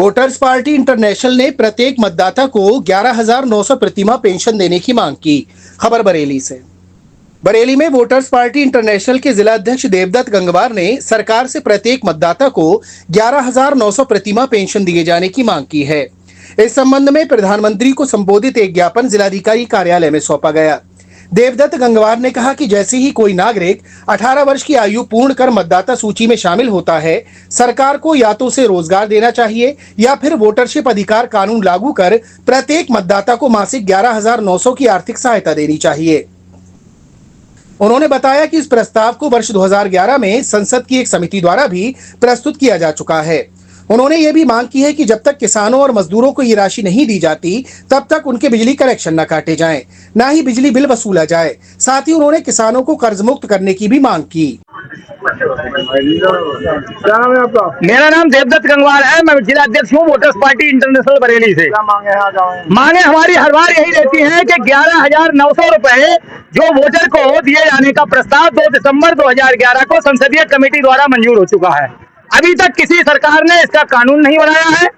Voters party international ने प्रत्येक मतदाता को 11,900 प्रतिमाह पेंशन देने की मांग की। खबर बरेली से। बरेली में वोटर्स पार्टी इंटरनेशनल के जिला अध्यक्ष देवदत्त गंगवार ने सरकार से प्रत्येक मतदाता को 11,900 प्रतिमाह पेंशन दिए जाने की मांग की है। इस संबंध में प्रधानमंत्री को संबोधित एक ज्ञापन जिलाधिकारी कार्यालय में सौंपा गया। देवदत्त गंगवार ने कहा कि जैसे ही कोई नागरिक 18 वर्ष की आयु पूर्ण कर मतदाता सूची में शामिल होता है, सरकार को या तो उसे रोजगार देना चाहिए या फिर वोटरशिप अधिकार कानून लागू कर प्रत्येक मतदाता को मासिक 11,900 की आर्थिक सहायता देनी चाहिए। उन्होंने बताया कि इस प्रस्ताव को वर्ष 2011 में संसद की एक समिति द्वारा भी प्रस्तुत किया जा चुका है। उन्होंने ये भी मांग की है कि जब तक किसानों और मजदूरों को ये राशि नहीं दी जाती, तब तक उनके बिजली कनेक्शन न काटे जाएं, न ही बिजली बिल वसूला जाए। साथ ही उन्होंने किसानों को कर्ज मुक्त करने की भी मांग की। क्या नाम है आपका? मेरा नाम देवदत्त गंगवार है। मैं जिला अध्यक्ष हूँ वोटर्स पार्टी इंटरनेशनल बरेली से। क्या मांगे हैं? मांगे हमारी हर बार यही रहती है कि 11,900 रुपए जो वोटर को दिए जाने का प्रस्ताव 2 दिसंबर 2011 को संसदीय कमेटी द्वारा मंजूर हो चुका है। अभी तक किसी सरकार ने इसका कानून नहीं बनाया है।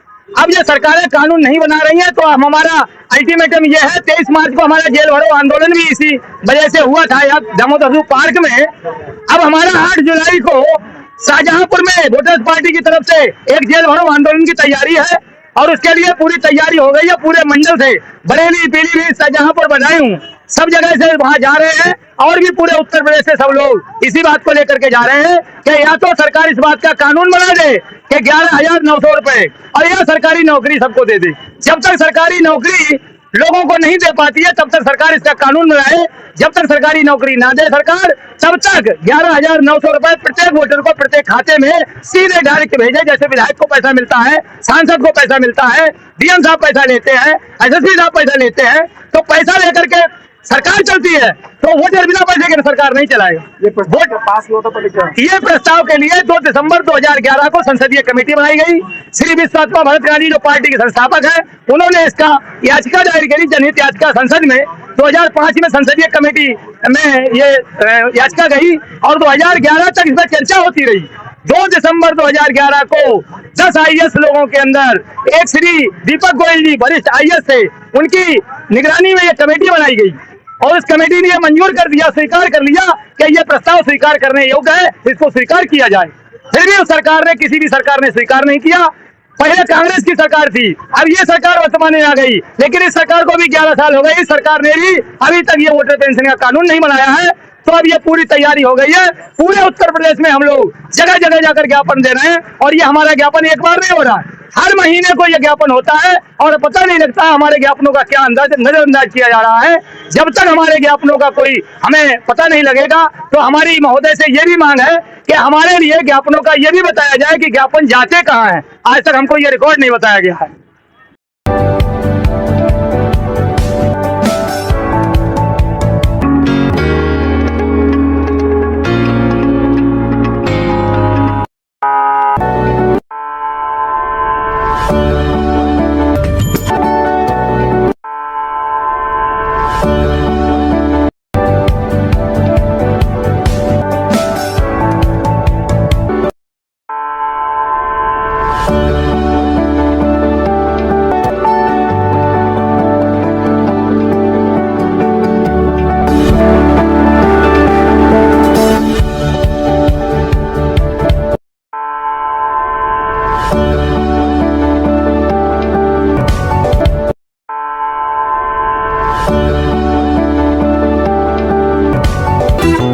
अब ये सरकारें कानून नहीं बना रही हैं तो हमारा अल्टीमेटम ये है। 23 मार्च को हमारा जेल भरो आंदोलन भी इसी वजह से हुआ था यहाँ दामोदर पार्क में। अब हमारा 8 जुलाई को शाहजहांपुर में वोटर्स पार्टी की तरफ से एक जेल भरो आंदोलन की तैयारी है और उसके लिए पूरी तैयारी हो गई है। पूरे मंडल से बरेली, पीलीभीत, शाहजहांपुर, बदायूं सब जगह से वहां जा रहे हैं और भी पूरे उत्तर प्रदेश से सब लोग इसी बात को लेकर के जा रहे हैं कि या तो सरकार इस बात का कानून बना दे कि 11,900 रुपए और यह सरकारी नौकरी सबको दे दे। जब तक सरकारी नौकरी लोगों को नहीं दे पाती है तब तक सरकार इसका कानून बनाए। जब तक सरकारी नौकरी ना दे सरकार, तब तक 11,900 रुपए प्रत्येक वोटर को प्रत्येक खाते में सीधे डायरेक्ट भेजे। जैसे विधायक को पैसा मिलता है, सांसद को पैसा मिलता है, डीएम साहब पैसा लेते हैं, एसएसपी साहब पैसा लेते हैं, तो पैसा लेकर के सरकार चलती है तो वोटर बिना पैसे के सरकार नहीं चलाएगा। ये प्रस्ताव पास हुआ था ये प्रस्ताव के लिए 2 दिसंबर 2011 को संसदीय कमेटी बनाई गई। श्री विश्वात्मा भरत गांधी जो पार्टी के संस्थापक है, उन्होंने इसका याचिका दायर करी जनहित याचिका संसद में। 2005 में संसदीय कमेटी में ये याचिका गई और 2011 तक इस पर चर्चा होती रही। 2 दिसंबर 2011 को 10 आईएएस लोगों के अंदर एक श्री दीपक गोयल जी वरिष्ठ आईएएस थे, उनकी निगरानी में ये कमेटी बनाई गई और इस कमेटी ने मंजूर कर दिया, स्वीकार कर लिया कि यह प्रस्ताव स्वीकार करने योग्य है, इसको स्वीकार किया जाए। फिर भी उस सरकार ने, किसी भी सरकार ने स्वीकार नहीं किया। पहले कांग्रेस की सरकार थी, अब ये सरकार वर्तमान में आ गई, लेकिन इस सरकार को भी 11 साल हो गए। इस सरकार ने भी अभी तक ये वोटर पेंशन का कानून नहीं बनाया है। तो अब ये पूरी तैयारी हो गई है। पूरे उत्तर प्रदेश में हम लोग जगह जगह जाकर ज्ञापन दे रहे हैं और ये हमारा ज्ञापन एक बार नहीं हो रहा है, हर महीने को ये ज्ञापन होता है और पता नहीं लगता हमारे ज्ञापनों का क्या नजरअंदाज किया जा रहा है। जब तक हमारे ज्ञापनों का कोई हमें पता नहीं लगेगा तो हमारी महोदय से ये भी मांग है कि हमारे लिए ज्ञापनों का ये भी बताया जाए कि ज्ञापन जाते कहाँ हैं। आज तक हमको ये रिकॉर्ड नहीं बताया गया है।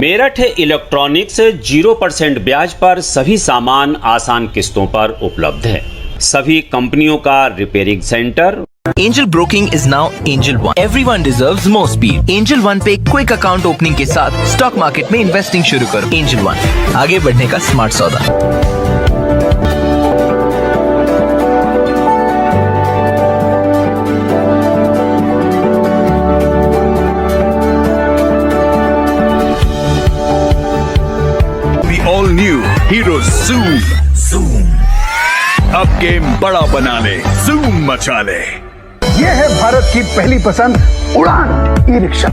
मेरठ इलेक्ट्रॉनिक्स 0% ब्याज पर सभी सामान आसान किस्तों पर उपलब्ध है। सभी कंपनियों का repairing centre. Angel Broking is now Angel One. Everyone deserves more speed. Angel One पे क्विक अकाउंट ओपनिंग के साथ स्टॉक मार्केट में इन्वेस्टिंग शुरू करो। Angel One, आगे बढ़ने का स्मार्ट सौदा। All new Hero Zoom अब गेम बड़ा बना ले, Zoom मचा ले। ये है भारत की पहली पसंद उड़ान ई रिक्शा।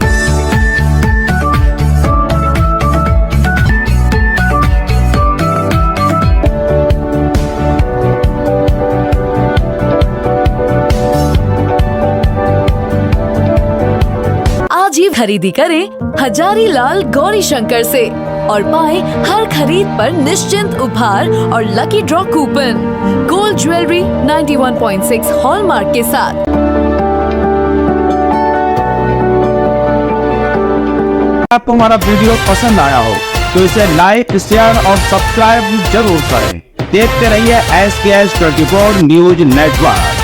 ही खरीदी करें हजारी लाल गौरी शंकर से और पाएं हर खरीद पर निश्चिंत उपहार और lucky draw coupon. Gold jewellery 91.6 hallmark के साथ। आपको हमारा वीडियो पसंद आया हो तो इसे लाइक, शेयर और सब्सक्राइब जरूर करें। देखते रहिए SKS 24 न्यूज नेटवर्क।